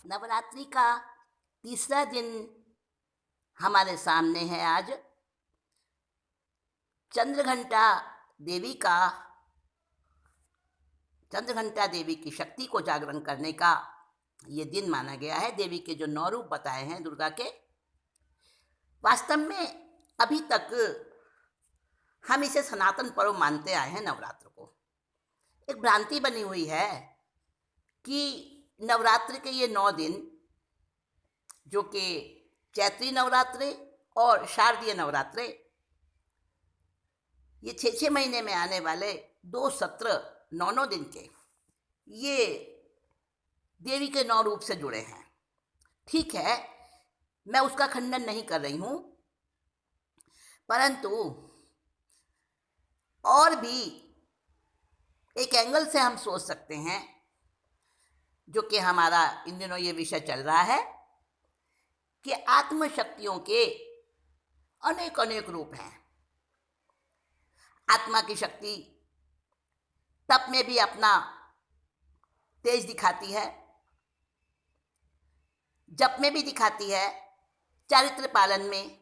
नवरात्रि का तीसरा दिन हमारे सामने है आज। चंद्रघंटा देवी का चंद्रघंटा देवी की शक्ति को जागरण करने का ये दिन माना गया है। देवी के जो 9 रूप बताए हैं दुर्गा के, वास्तव में अभी तक हम इसे सनातन पर्व मानते आए हैं। नवरात्र को एक भ्रांति बनी हुई है कि नवरात्र के ये 9 दिन, जो कि चैत्री नवरात्रे और शारदीय नवरात्रे, ये 6 महीने में आने वाले 2 सत्र 9 दिन के, ये देवी के 9 रूप से जुड़े हैं। ठीक है, मैं उसका खंडन नहीं कर रही हूँ, परंतु और भी एक एंगल से हम सोच सकते हैं, जो कि हमारा इन दिनों ये विषय चल रहा है कि आत्मशक्तियों के अनेक अनेक रूप हैं। आत्मा की शक्ति तप में भी अपना तेज दिखाती है, जप में भी दिखाती है, चारित्र पालन में,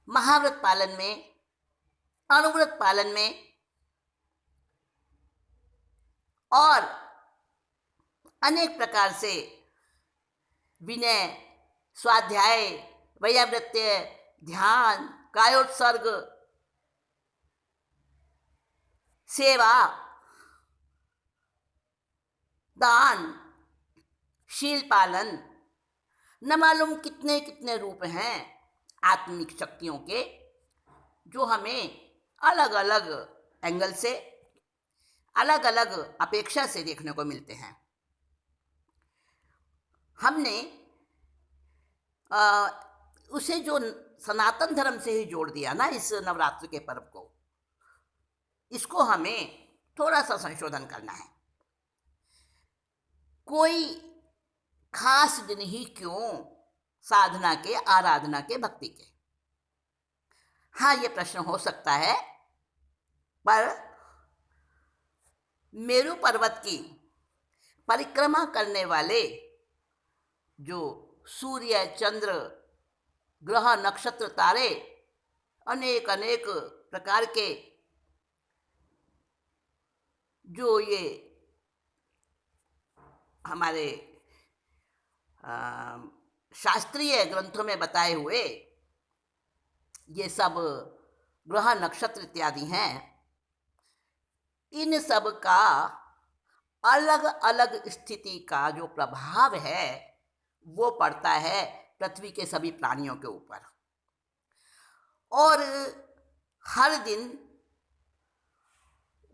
महाव्रत पालन में, अनुव्रत पालन में, और अनेक प्रकार से विनय, स्वाध्याय, वैयावृत्य, ध्यान, कायोत्सर्ग, सेवा, दान, शील पालन, न मालूम कितने कितने रूप हैं आत्मिक शक्तियों के, जो हमें अलग अलग एंगल से, अलग अलग अपेक्षा से देखने को मिलते हैं। हमने उसे जो सनातन धर्म से ही जोड़ दिया ना, इस नवरात्र के पर्व को, इसको हमें थोड़ा सा संशोधन करना है। कोई खास दिन ही क्यों साधना के, आराधना के, भक्ति के? हाँ, ये प्रश्न हो सकता है, पर मेरू पर्वत की परिक्रमा करने वाले जो सूर्य, चंद्र, ग्रह, नक्षत्र, तारे, अनेक अनेक प्रकार के जो ये हमारे शास्त्रीय ग्रंथों में बताए हुए ये सब ग्रह, नक्षत्र इत्यादि हैं, इन सब का अलग अलग स्थिति का जो प्रभाव है वो पड़ता है पृथ्वी के सभी प्राणियों के ऊपर। और हर दिन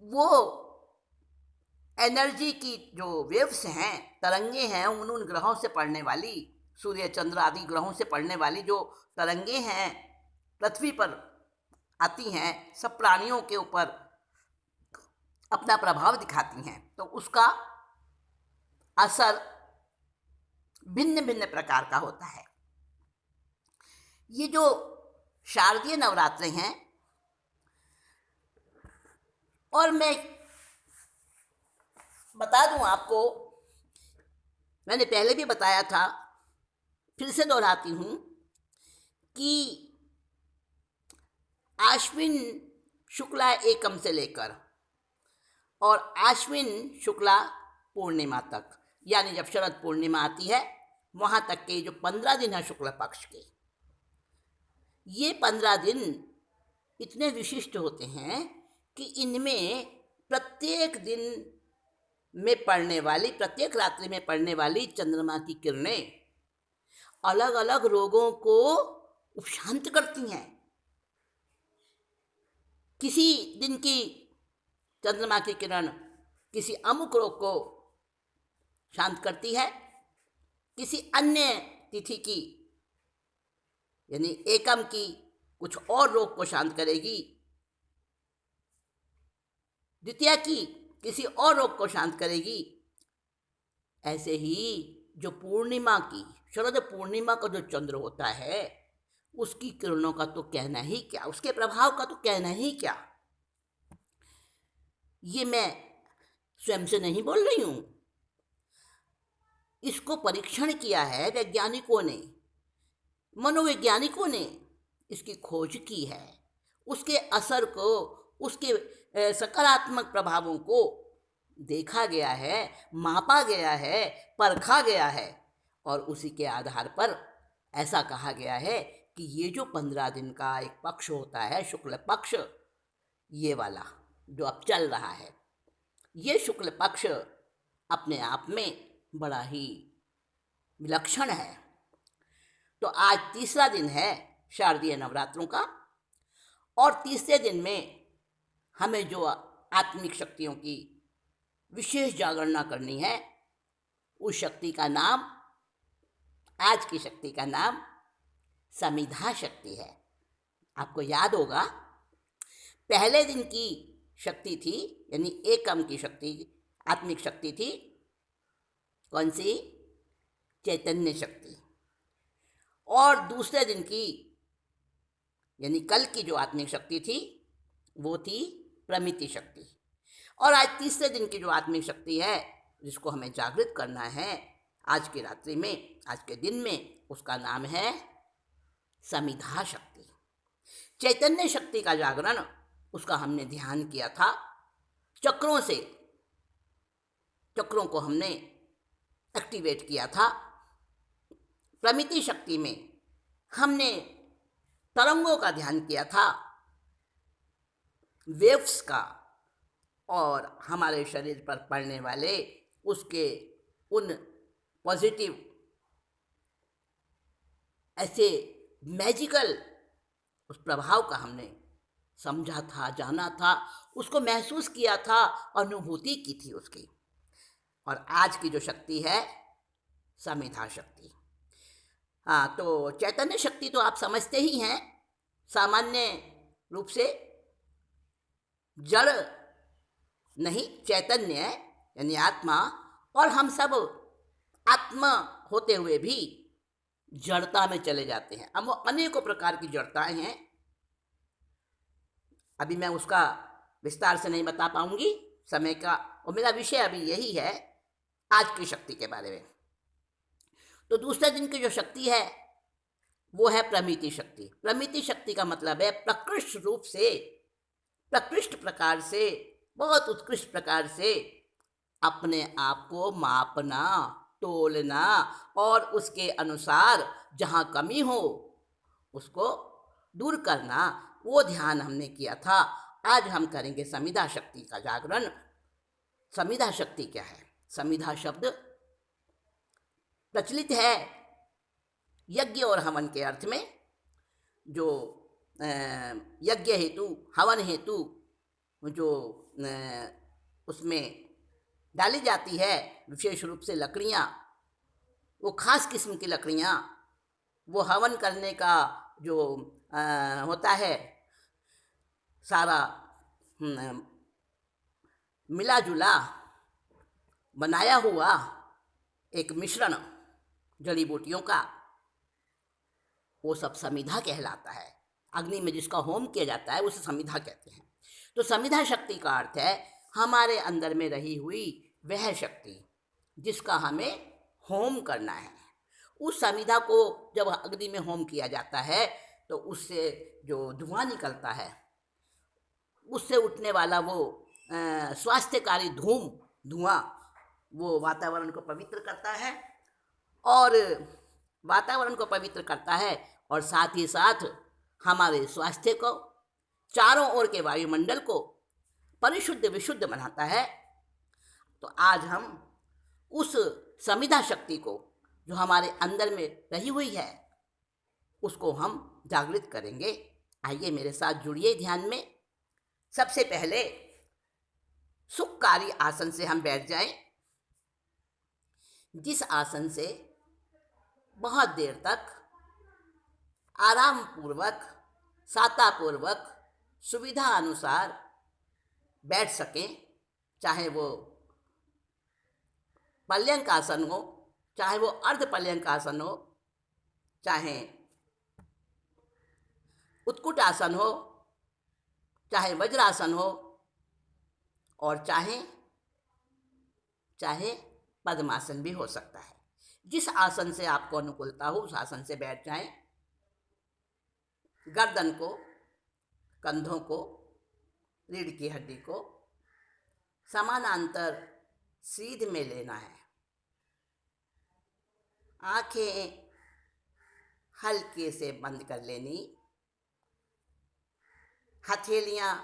वो एनर्जी की जो वेव्स हैं, तरंगे हैं, उन ग्रहों से पड़ने वाली, सूर्य, चंद्र आदि ग्रहों से पड़ने वाली जो तरंगे हैं पृथ्वी पर आती हैं, सब प्राणियों के ऊपर अपना प्रभाव दिखाती हैं। तो उसका असर भिन्न भिन्न प्रकार का होता है। ये जो शारदीय नवरात्रे हैं, और मैं बता दूं आपको, मैंने पहले भी बताया था, फिर से दोहराती हूं कि आश्विन शुक्ला एकम से लेकर और आश्विन शुक्ला पूर्णिमा तक, यानी जब शरद पूर्णिमा आती है वहाँ तक के जो 15 दिन है शुक्ल पक्ष के, ये 15 दिन इतने विशिष्ट होते हैं कि इनमें प्रत्येक दिन में पड़ने वाली, प्रत्येक रात्रि में पड़ने वाली चंद्रमा की किरणें अलग अलग रोगों को उपशांत करती हैं। किसी दिन की चंद्रमा की किरण किसी अमुक रोग को शांत करती है, किसी अन्य तिथि की यानी एकम की कुछ और रोग को शांत करेगी, द्वितीया की किसी और रोग को शांत करेगी। ऐसे ही जो पूर्णिमा की, शरद पूर्णिमा का जो चंद्र होता है, उसकी किरणों का तो कहना ही क्या, उसके प्रभाव का तो कहना ही क्या। ये मैं स्वयं से नहीं बोल रही हूँ, इसको परीक्षण किया है वैज्ञानिकों ने, मनोवैज्ञानिकों ने इसकी खोज की है। उसके असर को, उसके सकारात्मक प्रभावों को देखा गया है, मापा गया है, परखा गया है और उसी के आधार पर ऐसा कहा गया है कि ये जो 15 दिन का एक पक्ष होता है, शुक्ल पक्ष, ये वाला जो अब चल रहा है, ये शुक्ल पक्ष अपने आप में बड़ा ही विलक्षण है। तो आज तीसरा दिन है शारदीय नवरात्रों का और तीसरे दिन में हमें जो आत्मिक शक्तियों की विशेष जागरणा करनी है, उस शक्ति का नाम, आज की शक्ति का नाम समिधा शक्ति है। आपको याद होगा पहले दिन की शक्ति थी, यानी एकम की शक्ति, आत्मिक शक्ति थी, कौन सी? चैतन्य शक्ति। और दूसरे दिन की यानी कल की जो आत्मिक शक्ति थी वो थी प्रमिति शक्ति। और आज तीसरे दिन की जो आत्मिक शक्ति है जिसको हमें जागृत करना है आज की रात्रि में, आज के दिन में, उसका नाम है समिधा शक्ति। चैतन्य शक्ति का जागरण, उसका हमने ध्यान किया था चक्रों से, चक्रों को हमने एक्टिवेट किया था। प्रमिति शक्ति में हमने तरंगों का ध्यान किया था, वेव्स का, और हमारे शरीर पर पड़ने वाले उसके उन पॉजिटिव ऐसे मैजिकल उस प्रभाव का हमने समझा था, जाना था, उसको महसूस किया था, अनुभूति की थी उसकी। और आज की जो शक्ति है समिधा शक्ति। हाँ, तो चैतन्य शक्ति तो आप समझते ही हैं, सामान्य रूप से जड़ नहीं, चैतन्य यानी आत्मा, और हम सब आत्मा होते हुए भी जड़ता में चले जाते हैं। अब वो अनेकों प्रकार की जड़ताएं हैं, अभी मैं उसका विस्तार से नहीं बता पाऊंगी समय का, और मेरा विषय अभी यही है आज की शक्ति के बारे में। तो दूसरे दिन की जो शक्ति है वो है प्रमिति शक्ति। प्रमिति शक्ति का मतलब है प्रकृष्ट रूप से, प्रकृष्ट प्रकार से, बहुत उत्कृष्ट प्रकार से अपने आप को मापना, तोलना और उसके अनुसार जहाँ कमी हो उसको दूर करना, वो ध्यान हमने किया था। आज हम करेंगे समिधा शक्ति का जागरण। समिधा शक्ति क्या है? समिधा शब्द प्रचलित है यज्ञ और हवन के अर्थ में, जो यज्ञ हेतु, हवन हेतु जो उसमें डाली जाती है विशेष रूप से लकड़ियाँ, वो खास किस्म की लकड़ियाँ, वो हवन करने का जो होता है सारा मिला जुला बनाया हुआ एक मिश्रण जड़ी बूटियों का, वो सब समिधा कहलाता है। अग्नि में जिसका होम किया जाता है उसे समिधा कहते हैं। तो समिधा शक्ति का अर्थ है हमारे अंदर में रही हुई वह शक्ति जिसका हमें होम करना है। उस समिधा को जब अग्नि में होम किया जाता है तो उससे जो धुआं निकलता है, उससे उठने वाला वो स्वास्थ्यकारी धुआं वो वातावरण को पवित्र करता है, और वातावरण को पवित्र करता है और साथ ही साथ हमारे स्वास्थ्य को, चारों ओर के वायुमंडल को परिशुद्ध विशुद्ध बनाता है। तो आज हम उस समिधा शक्ति को जो हमारे अंदर में रही हुई है उसको हम जागृत करेंगे। आइए मेरे साथ जुड़िए ध्यान में। सबसे पहले सुखकारी आसन से हम बैठ जाएं, जिस आसन से बहुत देर तक आराम पूर्वक, सातापूर्वक, सुविधा अनुसार बैठ सकें। चाहे वो पर्यंक आसन हो, चाहे वो अर्ध पर्यंक आसन हो, चाहे उत्कुट आसन हो, चाहे वज्रासन हो, और चाहे पद्मासन भी हो सकता है। जिस आसन से आपको अनुकूलता हो उस आसन से बैठ जाएं। गर्दन को, कंधों को, रीढ़ की हड्डी को समानांतर सीध में लेना है। आंखें हल्के से बंद कर लेनी। हथेलियां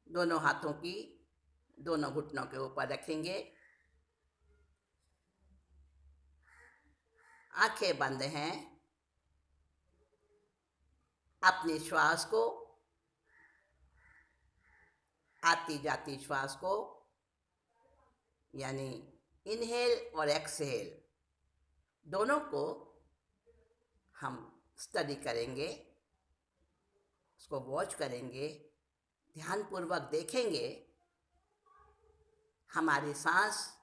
दोनों हाथों की दोनों घुटनों के ऊपर रखेंगे। आंखें बंद हैं। अपने श्वास को, आती जाती श्वास को, यानी इनहेल और एक्सहेल दोनों को हम स्टडी करेंगे, उसको वॉच करेंगे, ध्यानपूर्वक देखेंगे। हमारी सांस,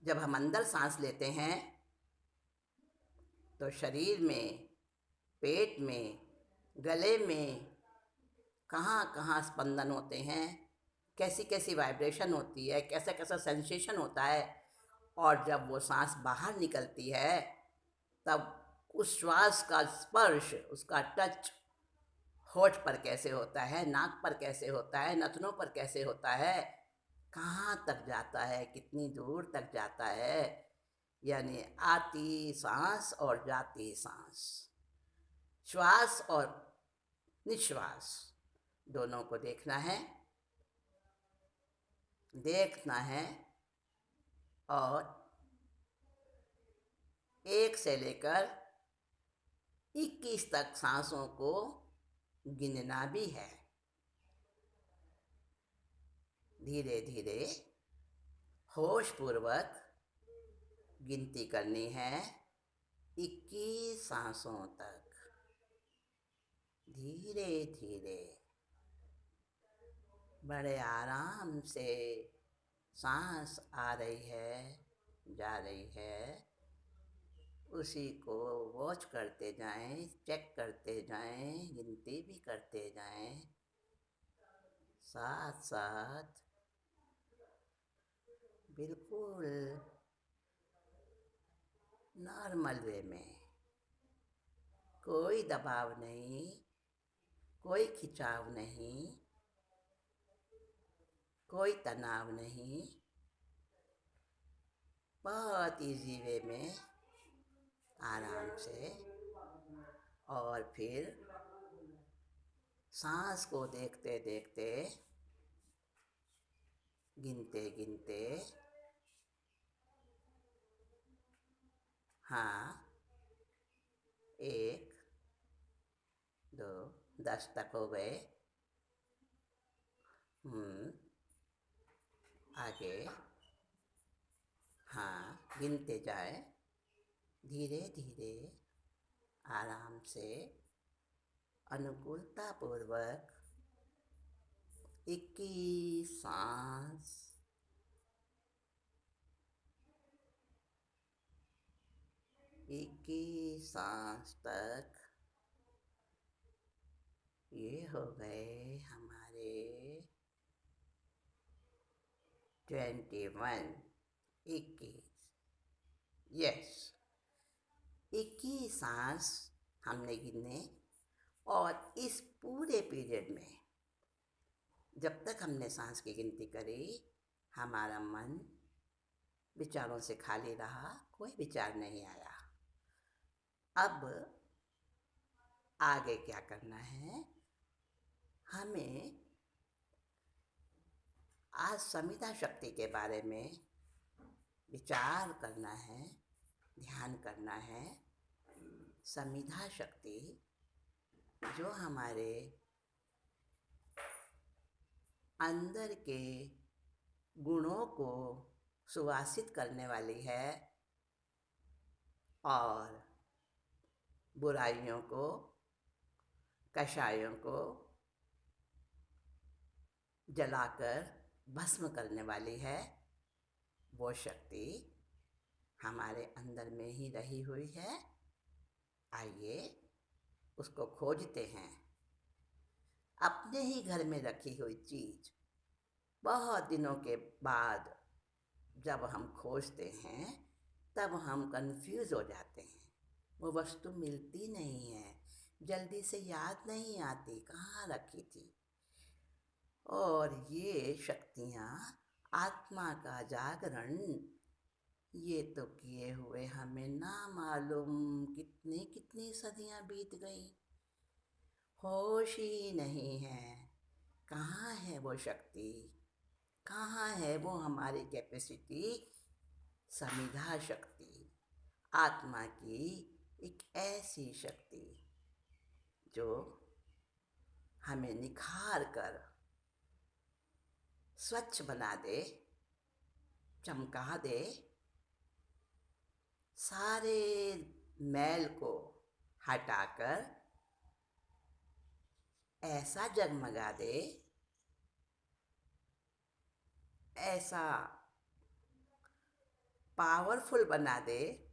जब हम अंदर सांस लेते हैं तो शरीर में, पेट में, गले में कहाँ कहाँ स्पंदन होते हैं, कैसी कैसी वाइब्रेशन होती है, कैसा कैसा सेंसेशन होता है। और जब वो सांस बाहर निकलती है तब उस श्वास का स्पर्श, उसका टच होठ पर कैसे होता है, नाक पर कैसे होता है, नथनों पर कैसे होता है, कहाँ तक जाता है, कितनी दूर तक जाता है। यानी आती सांस और जाती सांस, श्वास और निश्वास दोनों को देखना है और 1 से लेकर 21 तक सांसों को गिनना भी है। धीरे धीरे होशपूर्वक गिनती करनी है 21 सांसों तक। धीरे धीरे बड़े आराम से सांस आ रही है, जा रही है, उसी को वॉच करते जाएं, चेक करते जाएं, गिनती भी करते जाएं। साथ साथ बिल्कुल नॉर्मल वे में, कोई दबाव नहीं, कोई खिंचाव नहीं, कोई तनाव नहीं, बहुत इजी वे में आराम से। और फिर सांस को देखते देखते, गिनते गिनते, हाँ 1 2 10 तक हो गए। आगे हाँ गिनते जाए, धीरे धीरे आराम से, अनुकूलता पूर्वक 21 सांस, 21 सांस तक। ये हो गए हमारे 21, 21। यस, 21 सांस हमने गिने। और इस पूरे पीरियड में जब तक हमने सांस की गिनती करी, हमारा मन विचारों से खाली रहा, कोई विचार नहीं आया। अब आगे क्या करना है, हमें आज संविधा शक्ति के बारे में विचार करना है, ध्यान करना है। संविधा शक्ति जो हमारे अंदर के गुणों को सुवासित करने वाली है और बुराइयों को, कषायों को जलाकर भस्म करने वाली है। वो शक्ति हमारे अंदर में ही रही हुई है। आइए उसको खोजते हैं। अपने ही घर में रखी हुई चीज़ बहुत दिनों के बाद जब हम खोजते हैं तब हम कंफ्यूज हो जाते हैं, वो वस्तु मिलती नहीं है, जल्दी से याद नहीं आती कहाँ रखी थी। और ये शक्तियाँ, आत्मा का जागरण, ये तो किए हुए हमें ना मालूम कितनी कितनी सदियाँ बीत गई, होश ही नहीं है। कहाँ है वो शक्ति, कहाँ है वो हमारी कैपेसिटी, समिधा शक्ति, आत्मा की एक ऐसी शक्ति जो हमें निखार कर स्वच्छ बना दे, चमका दे, सारे मैल को हटाकर ऐसा जगमगा दे, ऐसा पावरफुल बना दे।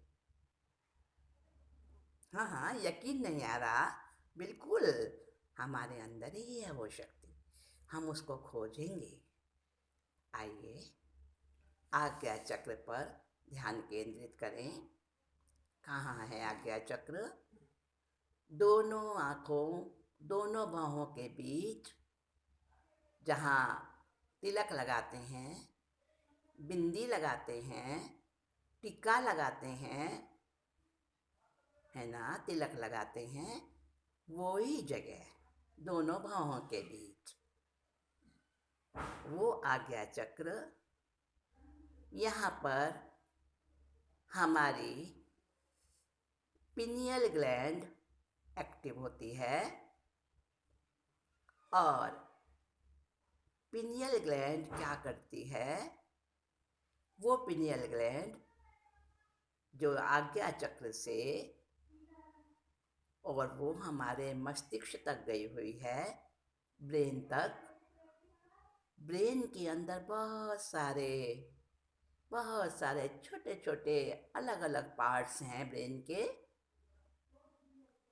हाँ हाँ, यकीन नहीं आ रहा, बिल्कुल हमारे अंदर ही है वो शक्ति, हम उसको खोजेंगे। आइए आज्ञा चक्र पर ध्यान केंद्रित करें। कहाँ है आज्ञा चक्र? दोनों आँखों, दोनों बाहों के बीच, जहाँ तिलक लगाते हैं, बिंदी लगाते हैं, टीका लगाते हैं, है ना, तिलक लगाते हैं, वो ही जगह दोनों बाहों के बीच वो आज्ञा चक्र। यहाँ पर हमारी पिनियल ग्लैंड एक्टिव होती है और पिनियल ग्लैंड क्या करती है? वो पिनियल ग्लैंड जो आज्ञा चक्र से और वो हमारे मस्तिष्क तक गई हुई है, ब्रेन तक। ब्रेन के अंदर बहुत सारे छोटे छोटे अलग अलग पार्ट्स हैं ब्रेन के,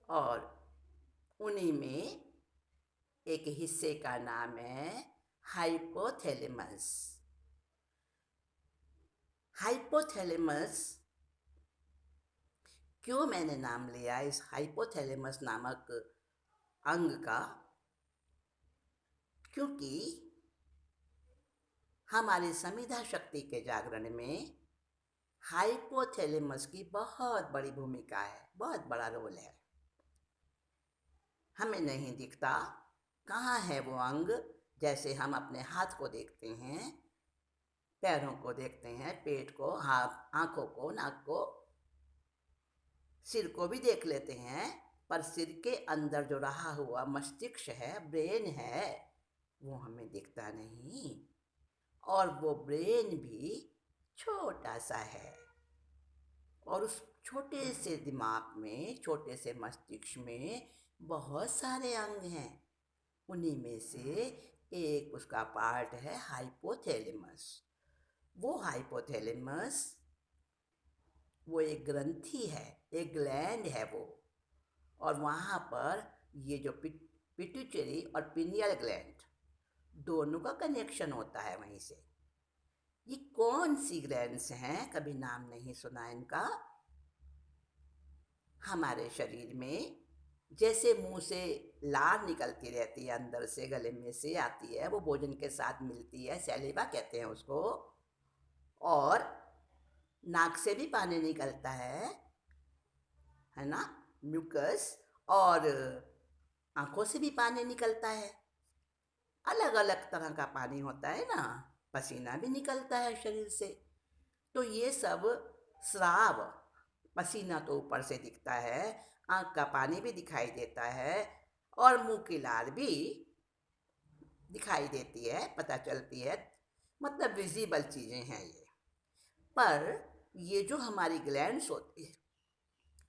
और उन्हीं में एक हिस्से का नाम है हाइपोथैलेमस। हाइपोथैलेमस क्यों मैंने नाम लिया इस हाइपोथैलेमस नामक अंग का? क्योंकि हमारी समिधा शक्ति के जागरण में हाइपोथैलेमस की बहुत बड़ी भूमिका है, बहुत बड़ा रोल है। हमें नहीं दिखता कहाँ है वो अंग, जैसे हम अपने हाथ को देखते हैं, पैरों को देखते हैं, पेट को, हाथ, आँखों को, नाक को, सिर को भी देख लेते हैं, पर सिर के अंदर जो रहा हुआ मस्तिष्क है, ब्रेन है, वो हमें दिखता नहीं। और वो ब्रेन भी छोटा सा है, और उस छोटे से दिमाग में, छोटे से मस्तिष्क में बहुत सारे अंग हैं। उन्हीं में से एक उसका पार्ट है हाइपोथैलेमस। वो हाइपोथैलेमस वो एक ग्रंथि है, एक ग्लैंड है वो, और वहाँ पर ये जो पिट्यूटरी और पिनियल ग्लैंड दोनों का कनेक्शन होता है वहीं से। ये कौन सी ग्लैंड्स हैं, कभी नाम नहीं सुना इनका? हमारे शरीर में जैसे मुंह से लार निकलती रहती है, अंदर से गले में से आती है, वो भोजन के साथ मिलती है, सैलिवा कहते हैं उसको, और नाक से भी पानी निकलता है ना, म्यूकस, और आँखों से भी पानी निकलता है, अलग अलग तरह का पानी होता है ना, पसीना भी निकलता है शरीर से। तो ये सब स्राव, पसीना तो ऊपर से दिखता है, आँख का पानी भी दिखाई देता है, और मुंह की लार भी दिखाई देती है, पता चलती है, मतलब विजिबल चीज़ें हैं ये। पर ये जो हमारी ग्लैंड्स होती है,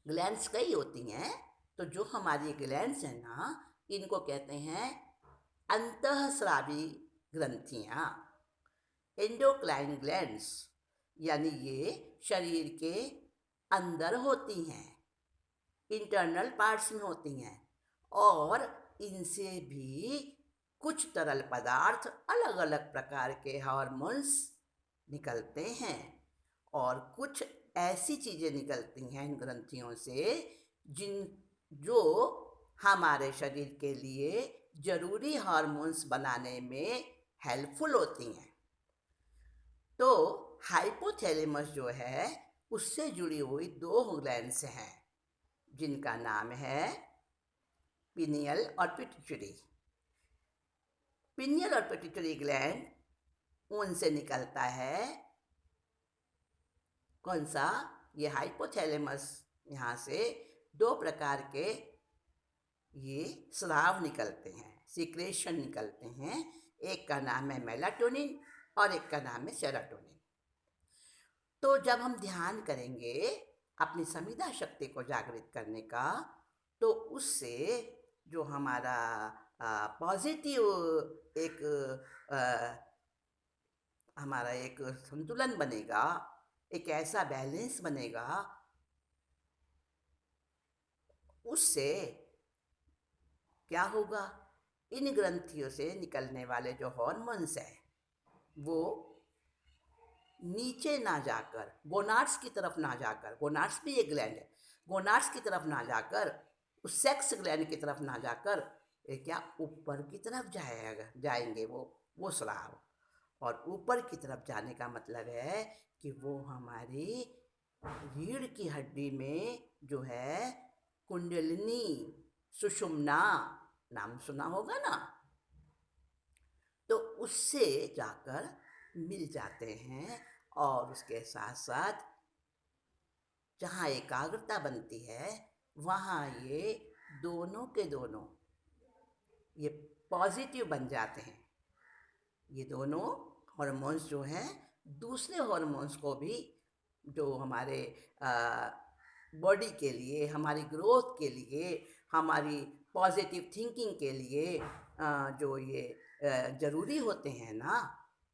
ग्लैंड्स कई होती हैं, तो जो हमारी ग्लैंड्स हैं ना, इनको कहते हैं अंतःस्रावी ग्रंथियाँ, एंडोक्राइन ग्लैंड्स, यानी ये शरीर के अंदर होती हैं, इंटरनल पार्ट्स में होती हैं, और इनसे भी कुछ तरल पदार्थ, अलग अलग प्रकार के हार्मोन्स निकलते हैं और कुछ ऐसी चीज़ें निकलती हैं इन ग्रंथियों से जो हमारे शरीर के लिए ज़रूरी हार्मोन्स बनाने में हेल्पफुल होती हैं। तो हाइपोथैलेमस जो है उससे जुड़ी हुई 2 ग्लैंड्स हैं जिनका नाम है पिनियल और पिट्यूटरी। पिनियल और पिट्यूटरी ग्लैंड उनसे निकलता है कौन सा, ये हाइपोथैलेमस, यहाँ से 2 प्रकार के ये स्राव निकलते हैं, सीक्रेशन निकलते हैं। एक का नाम है मेलाटोनिन और एक का नाम है सेरोटोनिन। तो जब हम ध्यान करेंगे अपनी संविदा शक्ति को जागृत करने का, तो उससे जो हमारा पॉजिटिव एक हमारा एक संतुलन बनेगा, एक ऐसा बैलेंस बनेगा, उससे क्या होगा, इन ग्रंथियों से निकलने वाले जो हॉर्मोन्स हैं वो नीचे ना जाकर, गोनाड्स की तरफ ना जाकर, गोनाड्स भी एक ग्लैंड है, गोनाड्स की तरफ ना जाकर, उस सेक्स ग्लैंड की तरफ ना जाकर क्या ऊपर की तरफ जाएंगे वो स्राव। और ऊपर की तरफ जाने का मतलब है कि वो हमारी रीढ़ की हड्डी में जो है कुंडलिनी, सुषुम्ना नाम सुना होगा ना, तो उससे जाकर मिल जाते हैं। और उसके साथ साथ जहाँ एकाग्रता बनती है वहाँ ये दोनों के दोनों ये पॉजिटिव बन जाते हैं। ये दोनों हार्मोन्स जो हैं दूसरे हार्मोन्स को भी, जो हमारे बॉडी के लिए, हमारी ग्रोथ के लिए, हमारी पॉजिटिव थिंकिंग के लिए जो ये ज़रूरी होते हैं ना,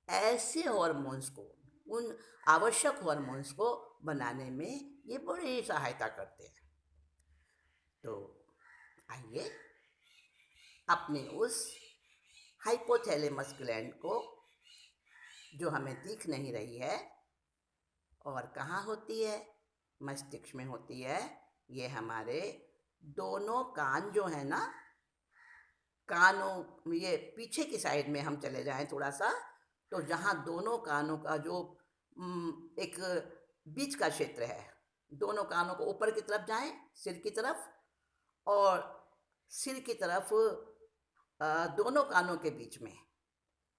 ऐसे हार्मोन्स को, उन आवश्यक हार्मोन्स को बनाने में ये बड़ी सहायता करते हैं। तो आइए अपने उस हाइपोथैलेमस ग्लैंड को, जो हमें दिख नहीं रही है और कहाँ होती है, मस्तिष्क में होती है। ये हमारे दोनों कान जो है ना, कानों, ये पीछे की साइड में हम चले जाएं थोड़ा सा, तो जहाँ दोनों कानों का जो एक बीच का क्षेत्र है, दोनों कानों को ऊपर की तरफ जाएं, सिर की तरफ, और सिर की तरफ दोनों कानों के बीच में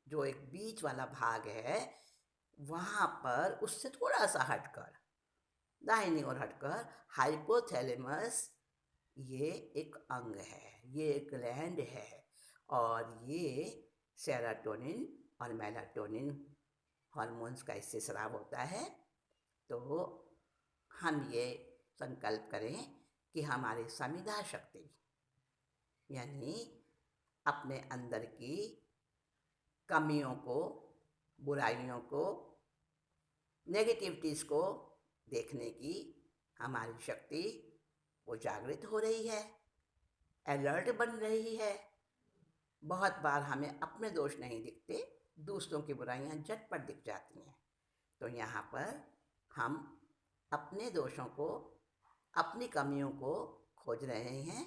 जो एक बीच वाला भाग है, वहाँ पर उससे थोड़ा सा हटकर, दाहिनी ओर हटकर हाइपोथैलेमस, ये एक अंग है, ये एक ग्लैंड है, और ये सेरोटोनिन और मेलाटोनिन हार्मोन्स का इससे स्राव होता है। तो हम ये संकल्प करें कि हमारी संविदा शक्ति, यानी अपने अंदर की कमियों को, बुराइयों को, नेगेटिविटीज़ को देखने की हमारी शक्ति वो जागृत हो रही है, अलर्ट बन रही है। बहुत बार हमें अपने दोष नहीं दिखते, दूसरों की बुराइयां झटपट दिख जाती हैं। तो यहाँ पर हम अपने दोषों को, अपनी कमियों को खोज रहे हैं।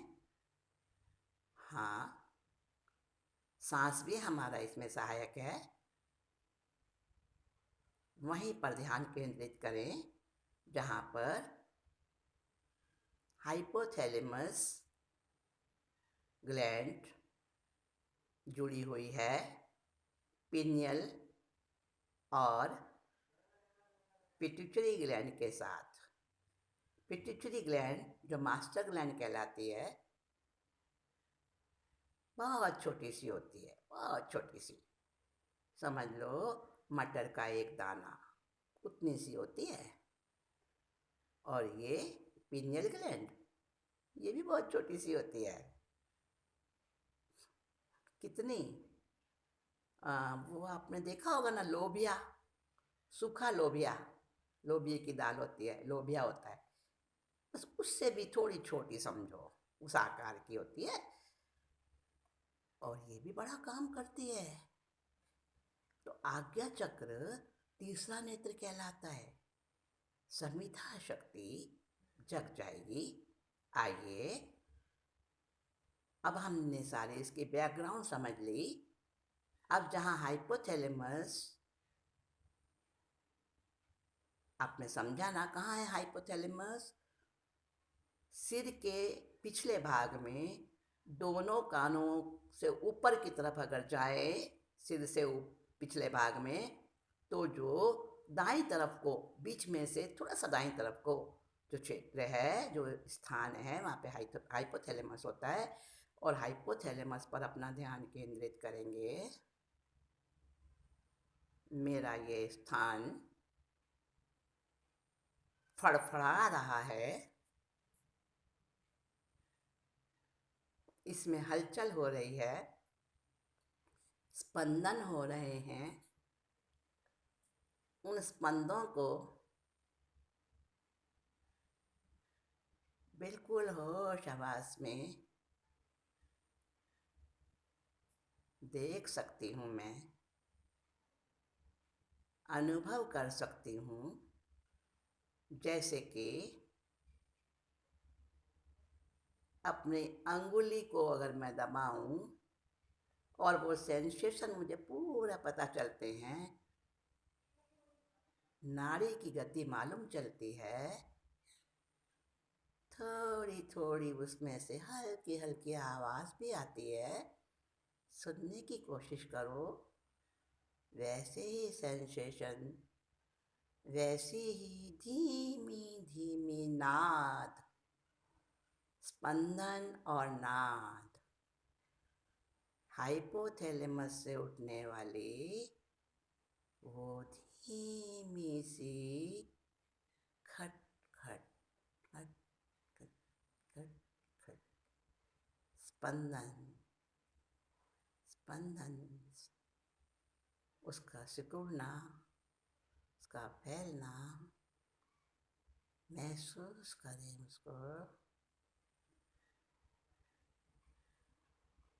हाँ, सांस भी हमारा इसमें सहायक है। वहीं पर ध्यान केंद्रित करें जहाँ पर हाइपोथैलेमस ग्लैंड जुड़ी हुई है पिनियल और पिट्यूटरी ग्लैंड के साथ। पिट्यूटरी ग्लैंड जो मास्टर ग्लैंड कहलाती है, बहुत छोटी सी होती है, बहुत छोटी सी, समझ लो मटर का एक दाना उतनी सी होती है। और ये पिनियल ग्लैंड, ये भी बहुत छोटी सी होती है। कितनी वो आपने देखा होगा ना, लोबिया, सूखा लोबिया, लोबिया की दाल होती है, लोबिया होता है, बस उससे भी थोड़ी छोटी समझो, उस आकार की होती है। और ये भी बड़ा काम करती है। तो आज्ञा चक्र तीसरा नेत्र कहलाता है समिधा शक्ति जग जाएगी। आइए, अब हमने सारे इसकी बैकग्राउंड समझ ली। अब जहाँ हाइपोथैलेमस, आपने समझा ना कहाँ है हाइपोथैलेमस? सिर के पिछले भाग में, दोनों कानों से ऊपर की तरफ अगर जाए, सिर से पिछले भाग में, तो जो दाईं तरफ को, बीच में से थोड़ा सा दाईं तरफ को जो क्षेत्र है, जो स्थान है, वहाँ पे हाइपोथैलेमस होता है। और हाइपोथैलेमस पर अपना ध्यान केंद्रित करेंगे। मेरा ये स्थान फड़फड़ा रहा है, इसमें हलचल हो रही है, स्पंदन हो रहे हैं। उन स्पंदों को बिल्कुल होश हवास में देख सकती हूँ, मैं अनुभव कर सकती हूँ। जैसे कि अपनी अंगुली को अगर मैं दबाऊं और वो सेंसेशन मुझे पूरा पता चलते हैं, नाड़ी की गति मालूम चलती है, थोड़ी थोड़ी उसमें से हल्की हल्की आवाज़ भी आती है। सुनने की कोशिश करो। वैसे ही सेंसेशन, वैसी ही धीमी धीमी नाद, स्पंदन और नाद, हाइपोथैलेमस से उठने वाली वो धीमी सी खट खट खट खट खट खट स्पंदन, स्पंदन, उसका सिकुड़ना, उसका फैलना महसूस करें उसको।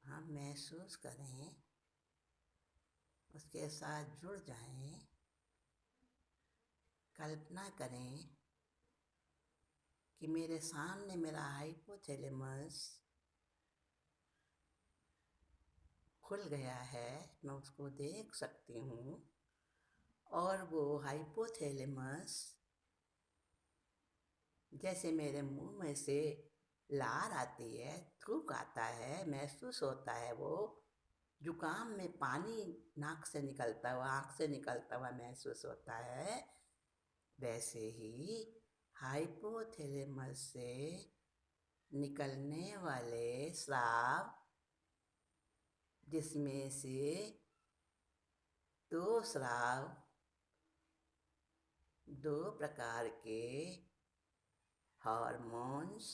हम महसूस करें, उसके साथ जुड़ जाएं। कल्पना करें कि मेरे सामने मेरा हाइपोथैलेमस खुल गया है, मैं उसको देख सकती हूँ। और वो हाइपोथैलेमस जैसे मेरे मुंह में से लार आती है, थूक आता है, महसूस होता है। वो जुकाम में पानी नाक से निकलता हुआ, आँख से निकलता हुआ महसूस होता है। वैसे ही हाइपोथैलेमस से निकलने वाले स्राव, जिसमें से दो स्राव, दो प्रकार के हार्मोन्स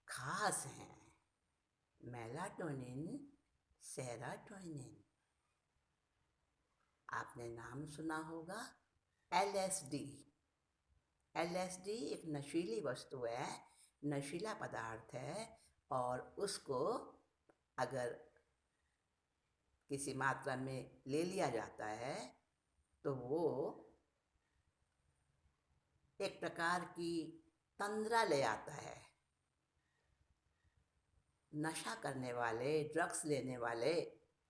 खास हैं, मेलाटोनिन, सेरोटोनिन। आपने नाम सुना होगा LSD। LSD एक नशीली वस्तु है, नशीला पदार्थ है। और उसको अगर किसी मात्रा में ले लिया जाता है तो वो एक प्रकार की तंद्रा ले आता है। नशा करने वाले, ड्रग्स लेने वाले,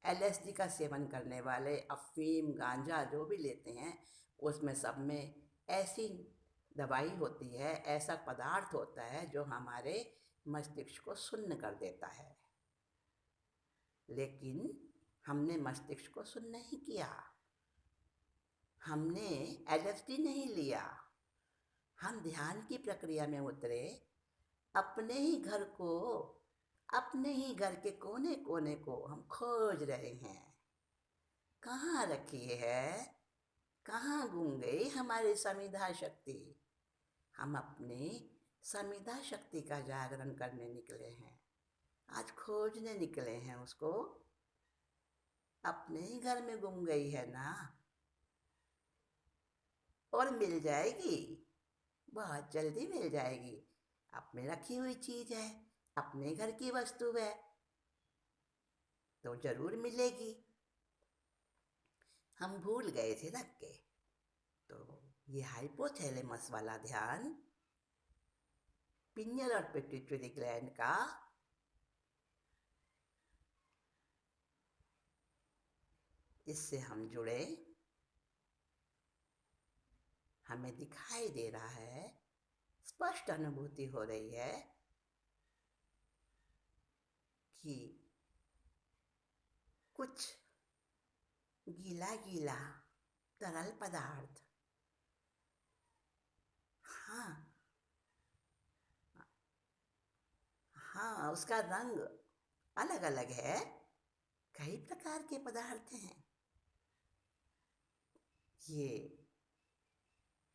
LSD का सेवन करने वाले, अफीम, गांजा जो भी लेते हैं, उसमें सब में ऐसी दवाई होती है, ऐसा पदार्थ होता है जो हमारे मस्तिष्क को सुन्न कर देता है। लेकिन हमने मस्तिष्क को सुन्न नहीं किया, हमने LSD नहीं लिया। हम ध्यान की प्रक्रिया में उतरे, अपने ही घर को, अपने ही घर के कोने कोने को हम खोज रहे हैं। कहाँ रखी है, कहाँ गुम गई हमारी समिधा शक्ति? हम अपनी समिधा शक्ति का जागरण करने निकले हैं, आज खोजने निकले हैं उसको। अपने ही घर में गुम गई है ना, और मिल जाएगी, बहुत जल्दी मिल जाएगी। अपने रखी हुई चीज है, अपने घर की वस्तु है, तो जरूर मिलेगी। हम भूल गए थे रख के। तो ये हाइपोथैलेमस वाला ध्यान पिनियल और पिट्यूटरी ग्लैंड का इससे हम जुड़े, हमें दिखाई दे रहा है, स्पष्ट अनुभूति हो रही है कि कुछ गीला गीला तरल पदार्थ, हाँ हाँ, उसका रंग अलग अलग है, कई प्रकार के पदार्थ हैं। ये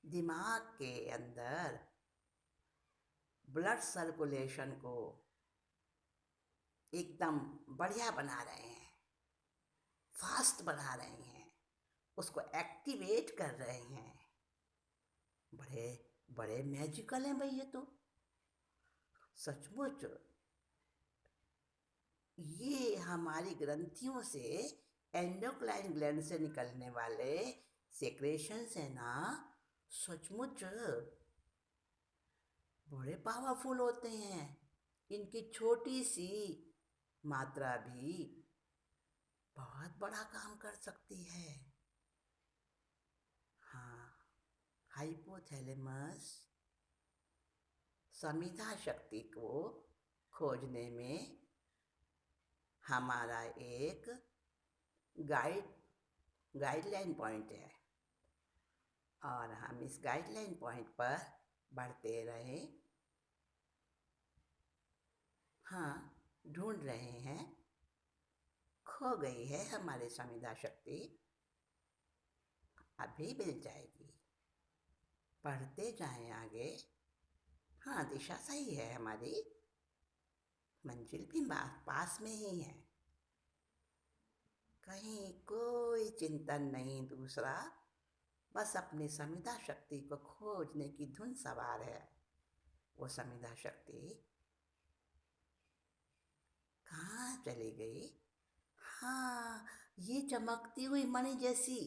दिमाग के अंदर ब्लड सर्कुलेशन को एकदम बढ़िया बना रहे हैं, फास्ट बना रहे हैं, उसको एक्टिवेट कर रहे हैं। बड़े बड़े मैजिकल हैं भाई ये तो, सचमुच। ये हमारी ग्रंथियों से, एंडोक्राइन ग्लैंड से निकलने वाले सेक्रेशंस है ना, सचमुच बड़े पावरफुल होते हैं। इनकी छोटी सी मात्रा भी बहुत बड़ा काम कर सकती है। हाँ, हाइपोथैलेमस संविधा शक्ति को खोजने में हमारा एक गाइडलाइन पॉइंट है, और हम इस गाइडलाइन पॉइंट पर बढ़ते रहे। हाँ, ढूंढ रहे हैं, खो गई है हमारी संविधा शक्ति, अभी मिल जाएगी। पढ़ते जाएं आगे। हाँ, दिशा सही है हमारी, मंजिल भी पास में ही है, कहीं कोई चिंतन नहीं दूसरा, बस अपनी संविधा शक्ति को खोजने की धुन सवार है। वो संविधा शक्ति कहाँ चली गई? हाँ, ये चमकती हुई मणि जैसी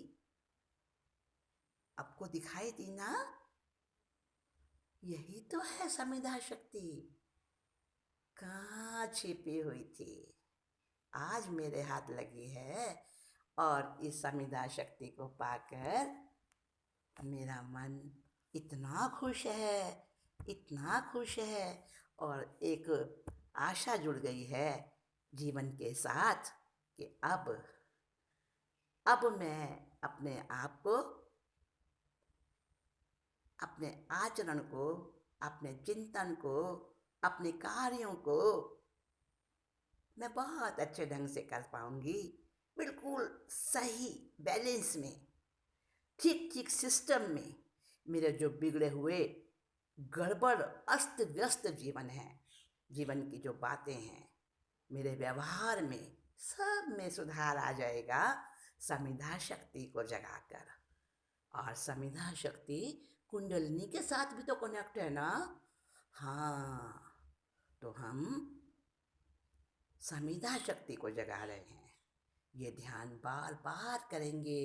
आपको दिखाई दी ना, यही तो है संविधा शक्ति। कहाँ छिपी हुई थी, आज मेरे हाथ लगी है, और इस संविधा शक्ति को पाकर मेरा मन इतना खुश है, इतना खुश है, और एक आशा जुड़ गई है जीवन के साथ कि अब मैं अपने आप को, अपने आचरण को, अपने चिंतन को, अपने कार्यों को मैं बहुत अच्छे ढंग से कर पाऊंगी, बिल्कुल सही बैलेंस में, ठीक ठीक सिस्टम में। मेरे जो बिगड़े हुए, गड़बड़, अस्त व्यस्त जीवन है, जीवन की जो बातें हैं, मेरे व्यवहार में, सब में सुधार आ जाएगा संविधा शक्ति को जगाकर। और संविधा शक्ति कुंडलिनी के साथ भी तो कनेक्ट है ना। हाँ, तो हम संविधा शक्ति को जगा रहे हैं। ये ध्यान बार बार करेंगे,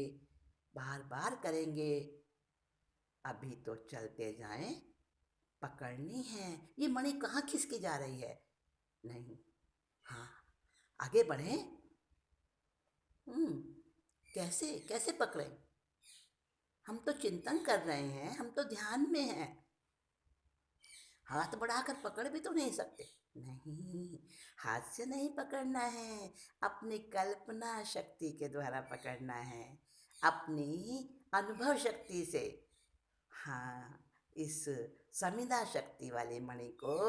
बार बार करेंगे। अभी तो चलते जाएं, पकड़नी है। ये मणि कहाँ खिसकी जा रही है? नहीं, हाँ, आगे बढ़ें। कैसे कैसे पकड़ें? हम तो चिंतन कर रहे हैं, हम तो ध्यान में हैं। हाथ बढ़ाकर पकड़ भी तो नहीं सकते। नहीं, हाथ से नहीं पकड़ना है, अपनी कल्पना शक्ति के द्वारा पकड़ना है, अपनी अनुभव शक्ति से। हाँ, इस संविदा शक्ति वाली मणि को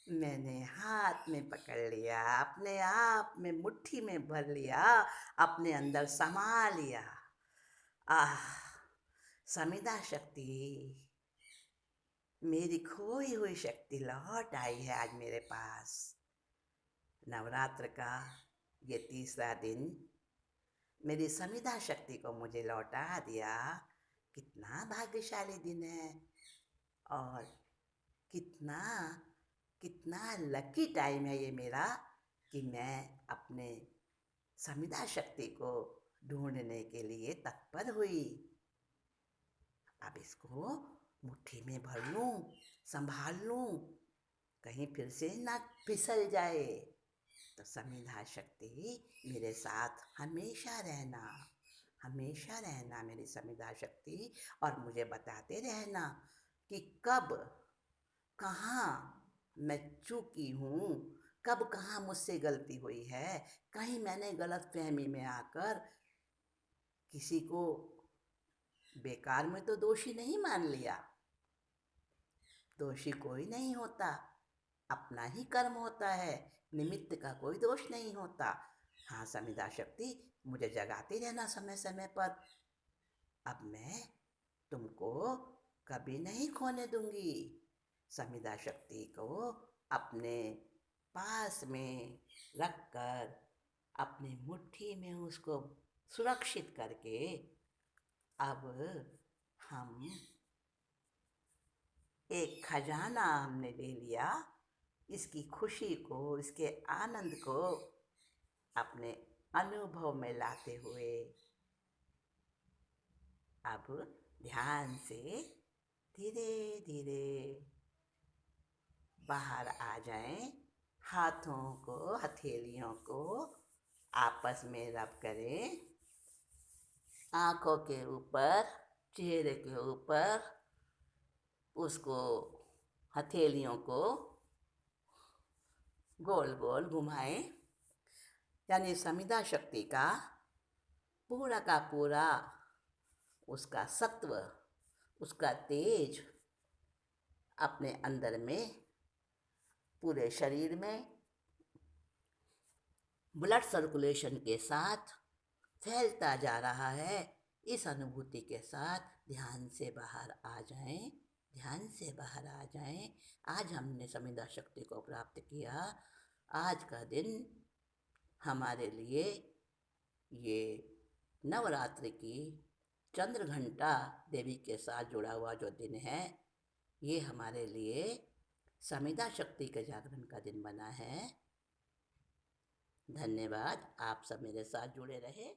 मैंने हाथ में पकड़ लिया, अपने आप में मुट्ठी में भर लिया, अपने अंदर समा लिया। आह, संविदा शक्ति, मेरी खोई हुई शक्ति लौट आई है आज मेरे पास। नवरात्र का ये तीसरा दिन मेरी संविदा शक्ति को मुझे लौटा दिया। कितना भाग्यशाली दिन है, और कितना कितना लकी टाइम है ये मेरा, कि मैं अपने संविदा शक्ति को ढूंढने के लिए तत्पर हुई। अब इसको मुट्ठी में भर लूं, संभाल लूं, कहीं फिर से ना फिसल जाए। तो समिधा शक्ति मेरे साथ हमेशा रहना मेरी समिधा शक्ति, और मुझे बताते रहना कि कब कहाँ मैं चूकी हूँ, कब कहाँ मुझसे गलती हुई है। कहीं मैंने गलत फहमी में आकर किसी को बेकार में तो दोषी नहीं मान लिया। दोषी कोई नहीं होता, अपना ही कर्म होता है, निमित्त का कोई दोष नहीं होता। हाँ समिधा शक्ति, मुझे जगाते रहना समय समय पर। अब मैं तुमको कभी नहीं खोने दूंगी। समिधा शक्ति को अपने पास में रखकर, अपनी मुट्ठी में उसको सुरक्षित करके, अब हम एक खजाना हमने ले लिया। इसकी खुशी को, इसके आनंद को अपने अनुभव में लाते हुए अब ध्यान से धीरे धीरे बाहर आ जाएं। हाथों को, हथेलियों को आपस में रब करें। आँखों के ऊपर, चेहरे के ऊपर उसको, हथेलियों को गोल गोल घुमाएं। यानी समिधा शक्ति का पूरा उसका सत्व, उसका तेज अपने अंदर में, पूरे शरीर में ब्लड सर्कुलेशन के साथ फैलता जा रहा है। इस अनुभूति के साथ ध्यान से बाहर आ जाएं, ध्यान से बाहर आ जाएं। आज हमने समिधा शक्ति को प्राप्त किया। आज का दिन हमारे लिए ये नवरात्रि की चंद्रघंटा देवी के साथ जुड़ा हुआ जो दिन है, ये हमारे लिए समिधा शक्ति के जागरण का दिन बना है। धन्यवाद, आप सब मेरे साथ जुड़े रहे।